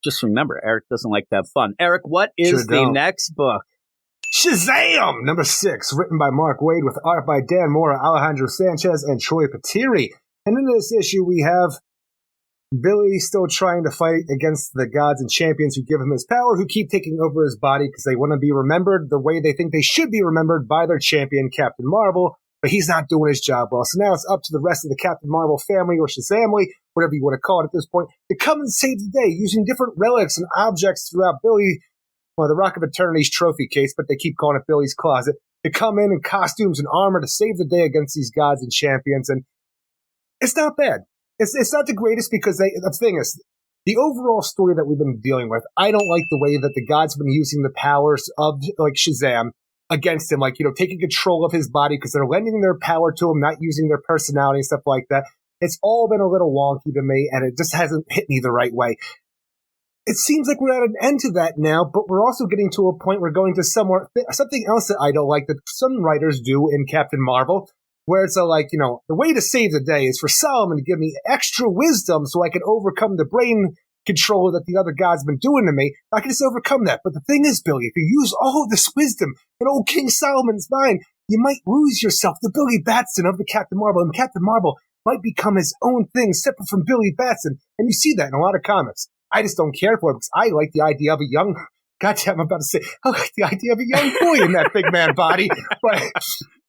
Just remember, Eric doesn't like to have fun. Eric, what is the next book? Shazam! Number 6, written by Mark Waid with art by Dan Mora, Alejandro Sanchez, and Troy Patiri. And in this issue, we have Billy still trying to fight against the gods and champions who give him his power, who keep taking over his body because they want to be remembered the way they think they should be remembered by their champion, Captain Marvel, but he's not doing his job well. So now it's up to the rest of the Captain Marvel family, or Shazamly, whatever you want to call it at this point, to come and save the day using different relics and objects throughout the Rock of Eternity's trophy case, but they keep calling it Billy's closet, to come in costumes and armor to save the day against these gods and champions. And it's not bad. It's not the greatest because the thing is, the overall story that we've been dealing with, I don't like the way that the gods have been using the powers of, like, Shazam against him, like, taking control of his body because they're lending their power to him, not using their personality and stuff like that. It's all been a little wonky to me, and it just hasn't hit me the right way. It seems like we're at an end to that now, but we're also getting to a point we're going to something else that I don't like that some writers do in Captain Marvel, where it's the way to save the day is for Solomon to give me extra wisdom so I can overcome the brain control that the other gods have been doing to me. I can just overcome that. But the thing is, Billy, if you use all of this wisdom in old King Solomon's mind, you might lose yourself, the Billy Batson of the Captain Marvel. And Captain Marvel might become his own thing, separate from Billy Batson. And you see that in a lot of comics. I just don't care for it because I like the idea of a young... Goddamn, I'm about to say, I like the idea of a young boy in that big man body. But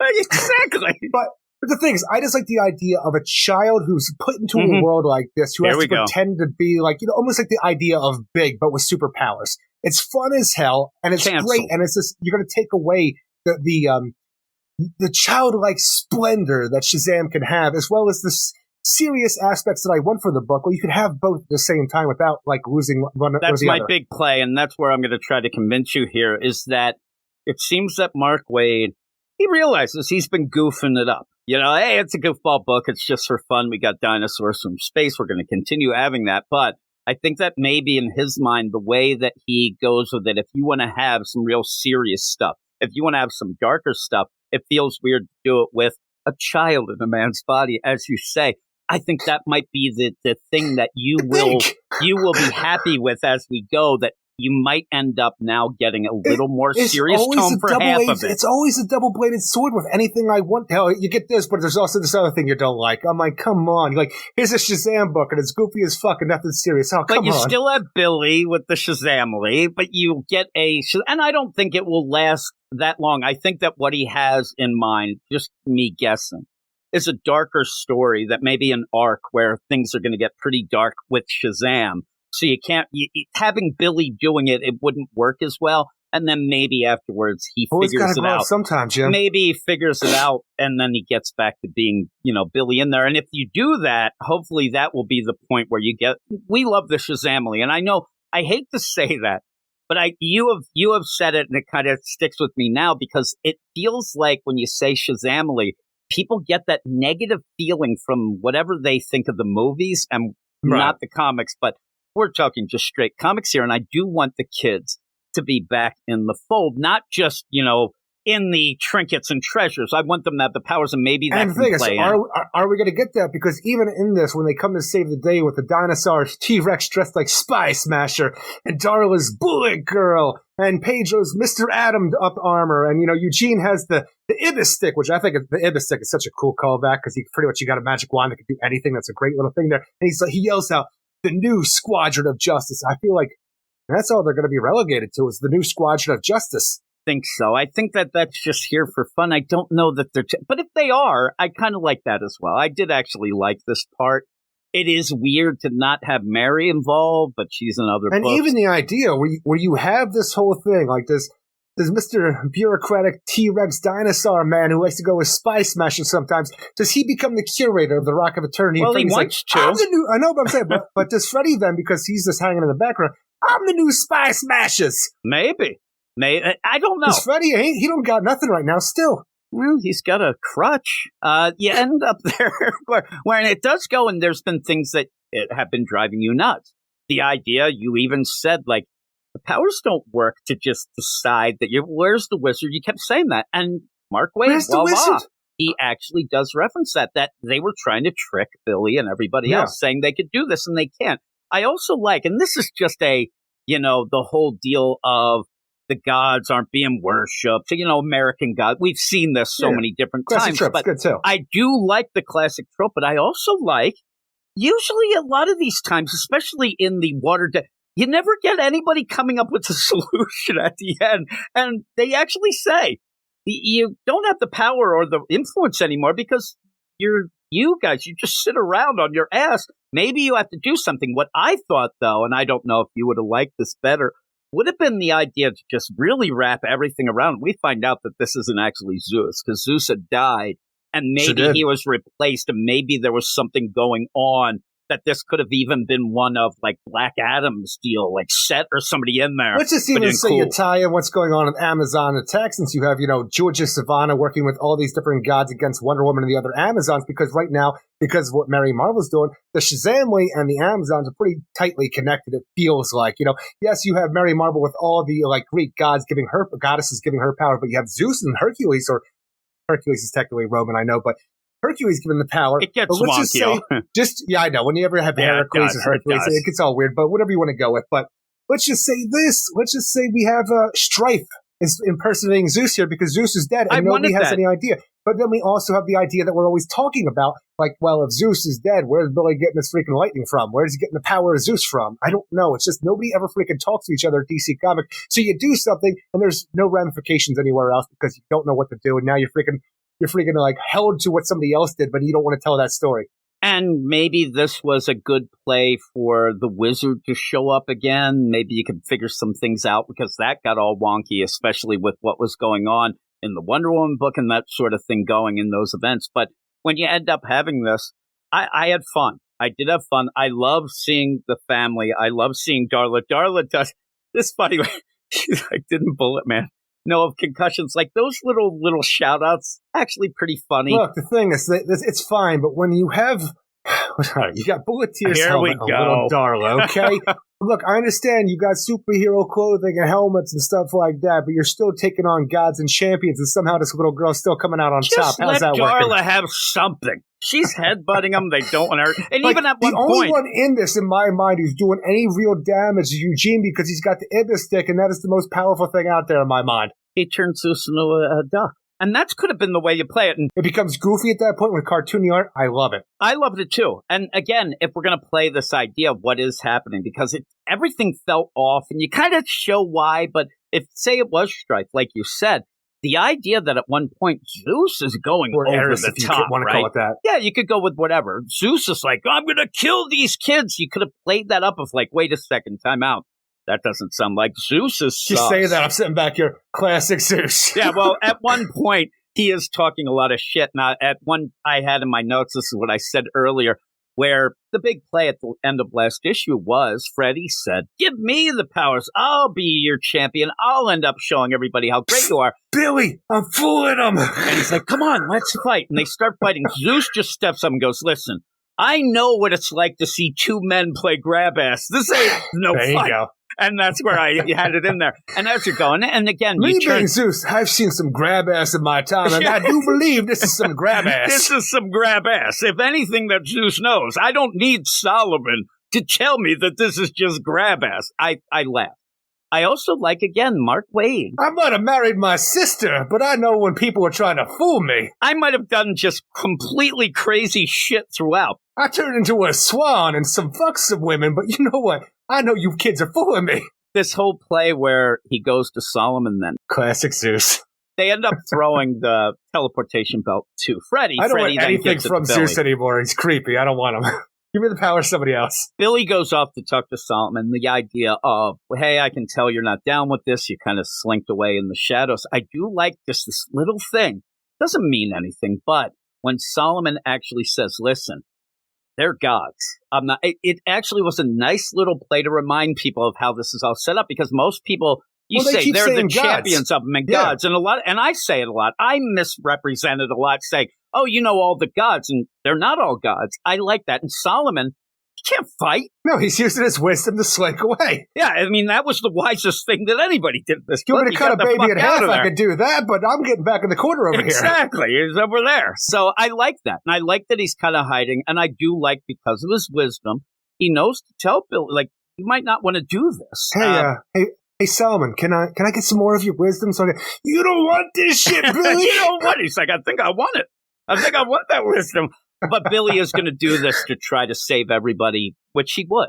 exactly. But the thing is, I just like the idea of a child who's put into a world like this, who has to pretend to be almost like the idea of Big, but with superpowers. It's fun as hell, and it's great, and it's just, you're going to take away the childlike splendor that Shazam can have, as well as this serious aspects that I want for the book, where you could have both at the same time without losing one or the other. That's my big play, and that's where I'm going to try to convince you here, is that it seems that Mark Waid, he realizes he's been goofing it up. Hey, it's a goofball book. It's just for fun. We got dinosaurs from space. We're going to continue having that. But I think that maybe in his mind, the way that he goes with it, if you want to have some real serious stuff, if you want to have some darker stuff, it feels weird to do it with a child in a man's body, as you say. I think that might be the thing that you will be happy with as we go, that you might end up now getting a little more serious tone for half of it. It's always a double-bladed sword with anything I want. Hell, you get this, but there's also this other thing you don't like. I'm like, come on. Here's a Shazam book, and it's goofy as fuck, and nothing's serious. Oh, come on. But you still have Billy with the Shazamly, but you get and I don't think it will last that long. I think that what he has in mind, just me guessing, is a darker story, that maybe an arc where things are going to get pretty dark with Shazam. So you can't, having Billy doing it, it wouldn't work as well. And then maybe afterwards he figures it out. Sometimes, Jim. Maybe he figures it out, and then he gets back to being, Billy in there. And if you do that, hopefully that will be the point where we love the Shazamly. And I know, I hate to say that, but you have said it, and it kind of sticks with me now, because it feels like when you say Shazamly, people get that negative feeling from whatever they think of the movies and not the comics, but we're talking just straight comics here. And I do want the kids to be back in the fold, not just, in the trinkets and treasures. I want them to have the powers, and maybe that and can play in. Are we going to get that? Because even in this, when they come to save the day with the dinosaurs, T-Rex dressed like Spy Smasher, and Darla's Bullet Girl, and Pedro's Mr. Atom up armor, and Eugene has the Ibis stick, which I think the Ibis stick is such a cool callback, because you got a magic wand that can do anything. That's a great little thing there. And he yells out, the new Squadron of Justice. I feel like that's all they're going to be relegated to, is the new Squadron of Justice. Think so. I think that that's just here for fun. I don't know that they're but if they are, I kind of like that as well. I did actually like this part. It is weird to not have Mary involved, but she's in other and books. Even the idea where you have this whole thing, like this Mr. Bureaucratic T-Rex dinosaur man who likes to go with Spy Smasher sometimes, does he become the curator of the Rock of Eternity? Well, he wants to. I know what I'm saying, but does Freddy then, because he's just hanging in the background, I'm the new Spy Smashers? Maybe. I don't know. Because Freddy, he don't got nothing right now still. Well, he's got a crutch. You end up there where it does go, and there's been things that have been driving you nuts. The idea, you even said, the powers don't work to just decide that where's the wizard? You kept saying that. And Mark Waid, voila, he actually does reference that they were trying to trick Billy and everybody else, saying they could do this and they can't. I also like, and this is just the whole deal of the gods aren't being worshipped, American God. We've seen this so many different times, but good too. I do like the classic trope, but I also like, usually a lot of these times, especially in the watered down, you never get anybody coming up with a solution at the end. And they actually say, you don't have the power or the influence anymore because you guys, you just sit around on your ass. Maybe you have to do something. What I thought, though, and I don't know if you would have liked this better, would have been the idea to just really wrap everything around. We find out that this isn't actually Zeus, because Zeus had died, and maybe he was replaced, and maybe there was something going on, that this could have even been one of, like, Black Adam's deal, like Set or somebody in there. Let's just even say you tie in what's going on in Amazon attack, since you have, Georgia Savannah working with all these different gods against Wonder Woman and the other Amazons, because right now, because of what Mary Marvel's doing, the Shazamly and the Amazons are pretty tightly connected, it feels like. Yes, you have Mary Marvel with all the, Greek goddesses giving her power, but you have Zeus and Hercules, or Hercules is technically Roman, I know, but Hercules given the power. It gets wonky. I know. When you ever have Heracles and Hercules, it gets all weird, but whatever you want to go with. But let's just say this. Let's just say we have Strife is impersonating Zeus here because Zeus is dead and nobody has any idea. But then we also have the idea that we're always talking about, like, well, if Zeus is dead, where's Billy getting this freaking lightning from? Where's he getting the power of Zeus from? I don't know. It's just nobody ever freaking talks to each other at DC Comics. So you do something and there's no ramifications anywhere else because you don't know what to do. And now you're freaking like held to what somebody else did, but you don't want to tell that story. And maybe this was a good play for the Wizard to show up again. Maybe you could figure some things out because that got all wonky, especially with what was going on in the Wonder Woman book and that sort of thing going in those events. But when you end up having this, I had fun. I did have fun. I love seeing the family. I love seeing Darla. Darla does this funny way. She's like, didn't Bullet Man know of concussions? Like those little shout outs, actually pretty funny. Look, the thing is, it's fine, but when you have, you got Bullet Tears helmet, a little Darla, okay? Look, I understand you got superhero clothing and helmets and stuff like that, but you're still taking on gods and champions, and somehow this little girl's still coming out on top. How's that working? Darla have something. She's headbutting them. They don't want her. And even at one point, the only one in this, in my mind, who's doing any real damage is Eugene because he's got the Ibis stick, and that is the most powerful thing out there in my mind. He turns Zeus into a duck. And that could have been the way you play it. And it becomes goofy at that point with cartoony art. I love it. I loved it too. And again, if we're going to play this idea of what is happening, because everything felt off, and you kind of show why, but if, say it was Strife, like you said, the idea that at one point Zeus is going over Eris, the if top, you want to call it that. Yeah, you could go with whatever. Zeus is like, I'm going to kill these kids. You could have played that up of like, wait a second, time out. That doesn't sound like Zeus is sus. You say that, I'm sitting back here, classic Zeus. Yeah, well, at one point, he is talking a lot of shit. Now, I had in my notes, this is what I said earlier, where the big play at the end of last issue was, Freddy said, give me the powers. I'll be your champion. I'll end up showing everybody how great you are. Billy, I'm fooling him. And he's like, come on, let's fight. And they start fighting. Zeus just steps up and goes, listen, I know what it's like to see two men play grab ass. This ain't no there fight. You go. And that's where I had it in there. And as you're going, and again, me being Zeus, I've seen some grab ass in my time, and I do believe this is some grab ass. This is some grab ass. If anything that Zeus knows, I don't need Solomon to tell me that this is just grab ass. I laugh. I also like, again, Mark Waid. I might have married my sister, but I know when people are trying to fool me. I might have done just completely crazy shit throughout. I turned into a swan and fuck some women, but you know what? I know you kids are fooling me. This whole play where he goes to Solomon then. Classic Zeus. They end up throwing the teleportation belt to Freddy. I don't Freddy want anything from Zeus Billy. Anymore. He's creepy. I don't want him. Give me the power of somebody else. Billy goes off to talk to Solomon. The idea of, hey, I can tell you're not down with this. You kind of slinked away in the shadows. I do like this little thing. Doesn't mean anything, but when Solomon actually says, listen, they're gods. I'm not. It actually was a nice little play to remind people of how this is all set up, because most people, say they're the champions of them and gods, and I say it a lot. I misrepresented a lot, saying, oh, you know all the gods, and they're not all gods. I like that. And Solomon, he can't fight. No, he's using his wisdom to slink away. Yeah, I mean, that was the wisest thing that anybody did. This you want me to cut a baby in half, I could do that, but I'm getting back in the corner over here. Exactly, he's over there. So I like that. And I like that he's kind of hiding, and I do like, because of his wisdom, he knows to tell Billy, like, you might not want to do this. Hey, Solomon, can I get some more of your wisdom? You don't want this shit, Billy. You know what? He's like, I think I want it. I think I want that wisdom. But Billy is going to do this to try to save everybody, which he would.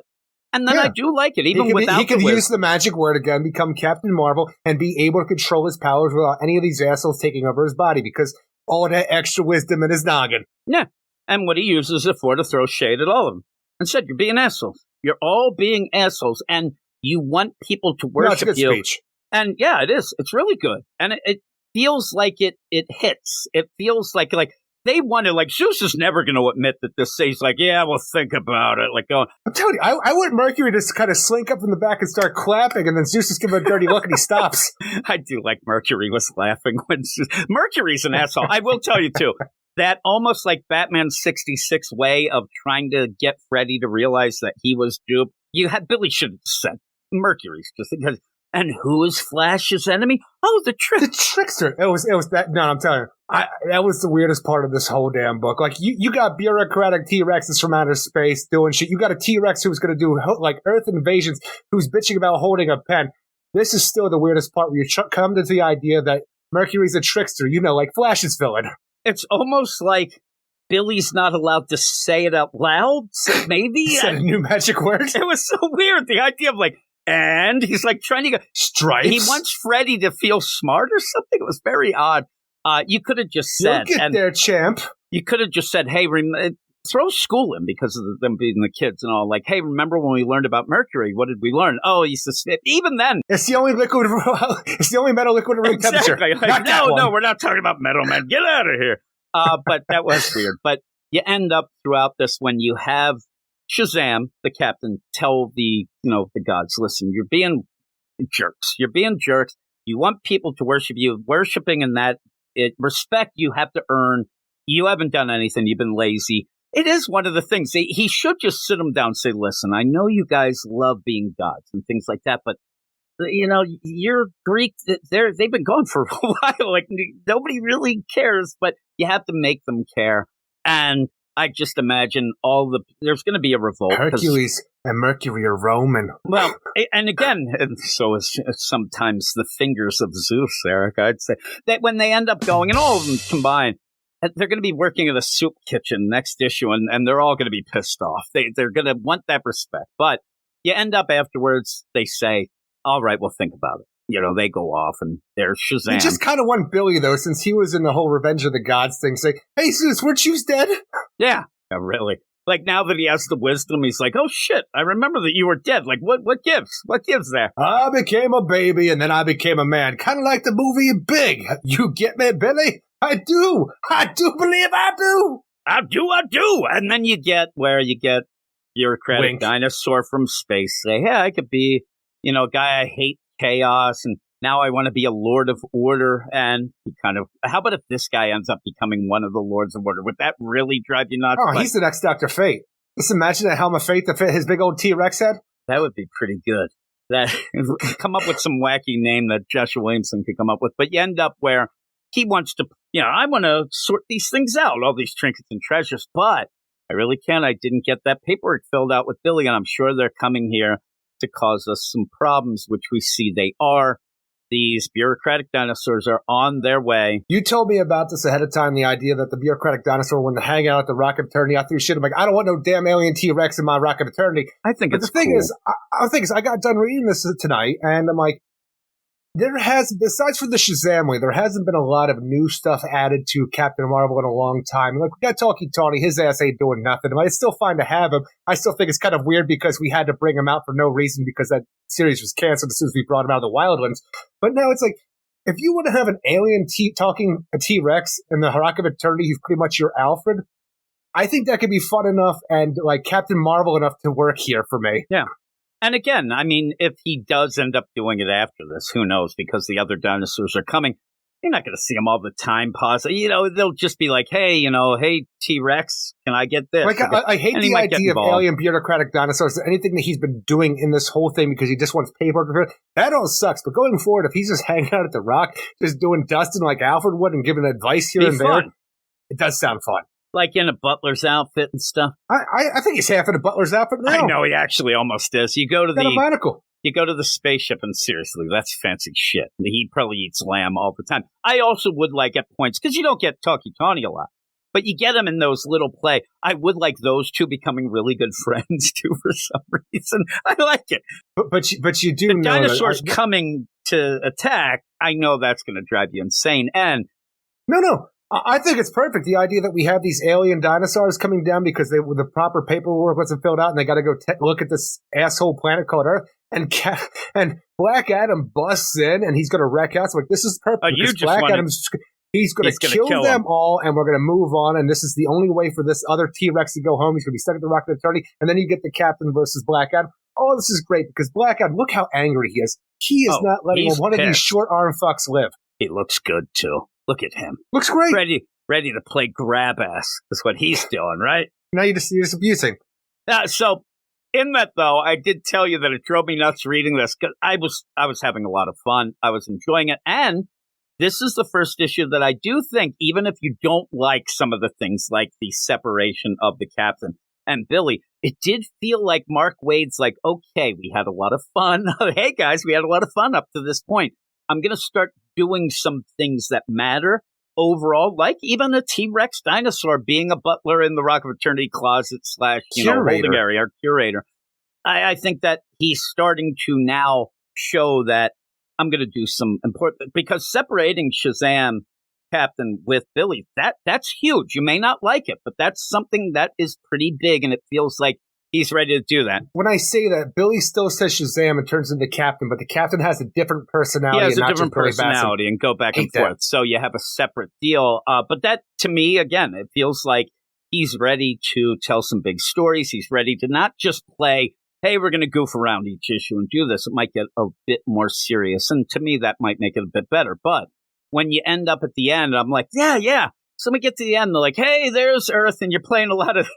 And then I do like it, even without he could use the magic word again, become Captain Marvel, and be able to control his powers without any of these assholes taking over his body, because all that extra wisdom in his noggin. Yeah. And what he uses it for to throw shade at all of them. And said, you're being assholes. You're all being assholes. And you want people to worship you. Speech. And yeah, it is. It's really good. And it feels like it hits. It feels like they want to, like, Zeus is never going to admit that this. He's like, yeah, we'll think about it. Like, I'm telling you, I want Mercury to kind of slink up in the back and start clapping, and then Zeus just give him a dirty look and he stops. I do like Mercury was laughing when Mercury's an asshole. I will tell you, too, that almost like Batman's 66 way of trying to get Freddy to realize that he was duped. Billy should have said, Mercury's just because. And who is Flash's enemy? Oh, the trickster. It was that. No, I'm telling you, that was the weirdest part of this whole damn book. Like, you got bureaucratic T-Rexes from outer space doing shit. You got a T-Rex who's going to do like Earth invasions, who's bitching about holding a pen. This is still the weirdest part where you come to the idea that Mercury's a trickster. Like Flash's villain. It's almost like Billy's not allowed to say it out loud. So maybe said a new magic word. It was so weird. The idea of like. And he's like trying to go stripes. He wants Freddy to feel smart or something. It was very odd. You could have just said, "You'll get there, champ." You could have just said, "Hey, throw school in because of them being the kids and all." Like, "Hey, remember when we learned about Mercury? What did we learn? Oh, he's the even then. It's the only liquid. It's the only metal liquid at room temperature. Like, no, we're not talking about metal, man. Get out of here." But that was weird. But you end up throughout this when you have Shazam, the captain, tell the gods, listen, you're being jerks. You're being jerks. You want people to worship you. Worshipping in that respect you have to earn. You haven't done anything. You've been lazy. It is one of the things. He should just sit them down and say, listen, I know you guys love being gods and things like that, but you're Greek. They've been gone for a while. Like, nobody really cares, but you have to make them care. And I just imagine there's going to be a revolt. Hercules and Mercury are Roman. Well, and again, and so is sometimes the fingers of Zeus, Eric, I'd say, that when they end up going, and all of them combined, they're going to be working at a soup kitchen next issue, and they're all going to be pissed off. They're going to want that respect. But you end up afterwards, they say, all right, we'll think about it. They go off and there's Shazam. You just kind of want Billy, though, since he was in the whole Revenge of the Gods thing, say, hey, Zeus, weren't you dead? Yeah, really. Like, now that he has the wisdom, he's like, oh, shit, I remember that you were dead. Like, what gives? What gives there? I became a baby, and then I became a man. Kind of like the movie Big. You get me, Billy? I do. I do believe I do. I do. And then you get bureaucratic dinosaur from space. Say, hey, I could be, a guy I hate chaos, and now I want to be a Lord of Order. And he how about if this guy ends up becoming one of the Lords of Order? Would that really drive you nuts? Oh, he's the next Dr. Fate. Just imagine that helm of fate to fit his big old T-Rex head. That would be pretty good. That come up with some wacky name that Joshua Williamson could come up with. But you end up where he wants to, I want to sort these things out, all these trinkets and treasures, but I really can't. I didn't get that paperwork filled out with Billy, and I'm sure they're coming here to cause us some problems, which we see they are. These bureaucratic dinosaurs are on their way. You told me about this ahead of time, the idea that the bureaucratic dinosaur wanted to hang out at the Rock of Eternity. I threw shit. I'm like, I don't want no damn alien T-Rex in my Rock of Eternity. I think it's cool. The thing is, I got done reading this tonight, and I'm like, besides for the Shazam way, there hasn't been a lot of new stuff added to Captain Marvel in a long time. Like, we got Talkie Tawny, his ass ain't doing nothing. It's still fine to have him. I still think it's kind of weird because we had to bring him out for no reason because that series was canceled as soon as we brought him out of the Wildlands. But now it's like, if you want to have an alien talking a T-Rex in the Rock of Eternity, who's pretty much your Alfred, I think that could be fun enough and like Captain Marvel enough to work here for me. Yeah. And again, I mean, if he does end up doing it after this, who knows? Because the other dinosaurs are coming. You're not going to see them all the time. They'll just be like, hey, hey, T-Rex, can I get this? Like, I hate the idea of alien bureaucratic dinosaurs. Anything that he's been doing in this whole thing because he just wants paperwork. That all sucks. But going forward, if he's just hanging out at the Rock, just doing Dustin like Alfred would and giving advice here and there, it does sound fun. Like in a butler's outfit and stuff. I think he's half in a butler's outfit now. I know he actually almost is. You go to Got a monocle. You go to the spaceship, and seriously, that's fancy shit. He probably eats lamb all the time. I also would like at points, because you don't get Talkie Tawny a lot, but you get him in those little play. I would like those two becoming really good friends, too, for some reason. I like it. But you do the know dinosaurs coming to attack, I know that's going to drive you insane. And No. I think it's perfect. The idea that we have these alien dinosaurs coming down because the proper paperwork wasn't filled out, and they got to go look at this asshole planet called Earth. And Black Adam busts in, and he's going to wreck house. Like, this is perfect. He's going to kill them all, and we're going to move on. And this is the only way for this other T-Rex to go home. He's going to be stuck at the Rock of Eternity. And then you get the Captain versus Black Adam. Oh, this is great because Black Adam, look how angry he is. He is not letting one of these short arm fucks live. He looks good, too. Look at him. Looks great. Ready to play grab ass is what he's doing, right? Now you're just abusing. So in that, though, I did tell you that it drove me nuts reading this because I was having a lot of fun. I was enjoying it. And this is the first issue that I do think, even if you don't like some of the things like the separation of the Captain and Billy, it did feel like Mark Waid's like, okay, we had a lot of fun. Hey, guys, we had a lot of fun up to this point. I'm going to start doing some things that matter overall, like even a T-Rex dinosaur being a butler in the Rock of Eternity closet / holding area, or curator. I think that he's starting to now show that I'm going to do some important, because separating Shazam Captain with Billy, that's huge. You may not like it, but that's something that is pretty big, and it feels like he's ready to do that. When I say that, Billy still says Shazam and turns into Captain, but the Captain has a different personality. He has a different personality and go back and forth. So you have a separate deal. But that, to me, again, it feels like he's ready to tell some big stories. He's ready to not just play, hey, we're going to goof around each issue and do this. It might get a bit more serious. And to me, that might make it a bit better. But when you end up at the end, I'm like, yeah. So we get to the end, they're like, hey, there's Earth, and you're playing a lot of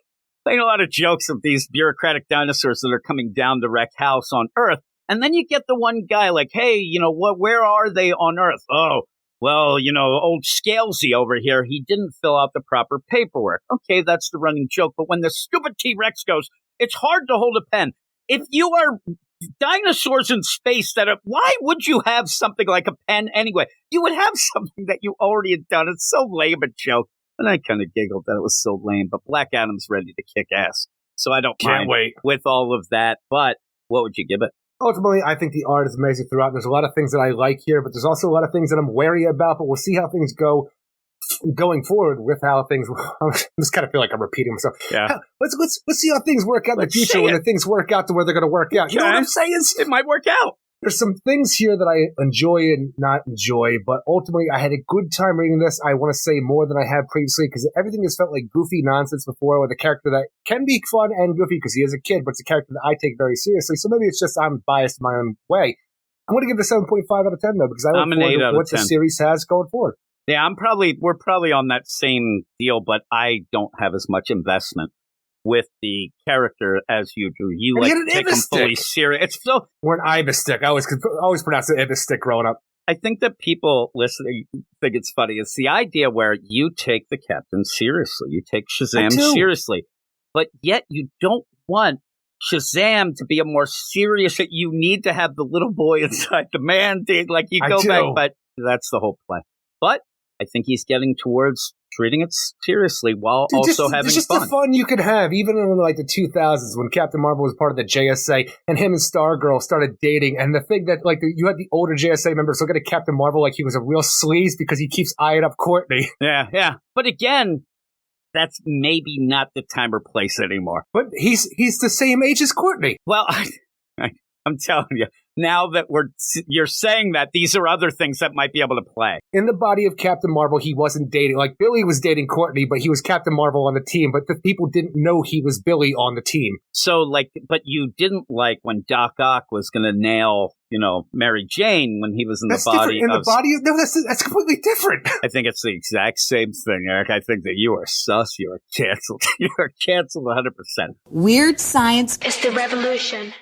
jokes of these bureaucratic dinosaurs that are coming down to wreck house on Earth. And then you get the one guy like, hey, where are they on Earth? Oh, well, old Scalesy over here, he didn't fill out the proper paperwork. Okay, that's the running joke. But when the stupid T-Rex goes, it's hard to hold a pen. If you are dinosaurs in space why would you have something like a pen anyway? You would have something that you already had done. It's so lame a joke. And I kind of giggled that it was so lame, but Black Adam's ready to kick ass. So I can't wait with all of that. But what would you give it? Ultimately, I think the art is amazing throughout. There's a lot of things that I like here, but there's also a lot of things that I'm wary about. But we'll see how things go going forward with how things. I just kind of feel like I'm repeating myself. Yeah. Let's see how things work out in the future when the things work out to where they're going to work out. You know what I'm saying? It might work out. There's some things here that I enjoy and not enjoy, but ultimately I had a good time reading this. I want to say more than I had previously because everything has felt like goofy nonsense before with a character that can be fun and goofy because he is a kid, but it's a character that I take very seriously. So maybe it's just I'm biased in my own way. I'm going to give it a 7.5 out of 10 though because I look forward to what the series has going forward. Yeah, we're probably on that same deal, but I don't have as much investment with the character as you do. You take him fully serious. We're an Ibis-stick. I always pronounce it Ibis-stick growing up. I think that people listening think it's funny. It's the idea where you take the Captain seriously. You take Shazam seriously. But yet you don't want Shazam to be a more serious... You need to have the little boy inside the man thing. Like you go back, but that's the whole play. But I think he's getting towards treating it seriously while also having fun. It's just the fun you could have, even in like the 2000s when Captain Marvel was part of the JSA and him and Stargirl started dating. And the thing that you had the older JSA members look at Captain Marvel like he was a real sleaze because he keeps eyeing up Courtney. Yeah. But again, that's maybe not the time or place anymore. But he's the same age as Courtney. Well, I'm telling you, now that you're saying that, these are other things that might be able to play. In the body of Captain Marvel, he wasn't dating. Like, Billy was dating Courtney, but he was Captain Marvel on the team. But the people didn't know he was Billy on the team. So, but you didn't like when Doc Ock was going to nail, Mary Jane when he was in the body. No, that's completely different. I think it's the exact same thing, Eric. I think that you are sus. You are canceled. You are canceled 100%. Weird science is the revolution.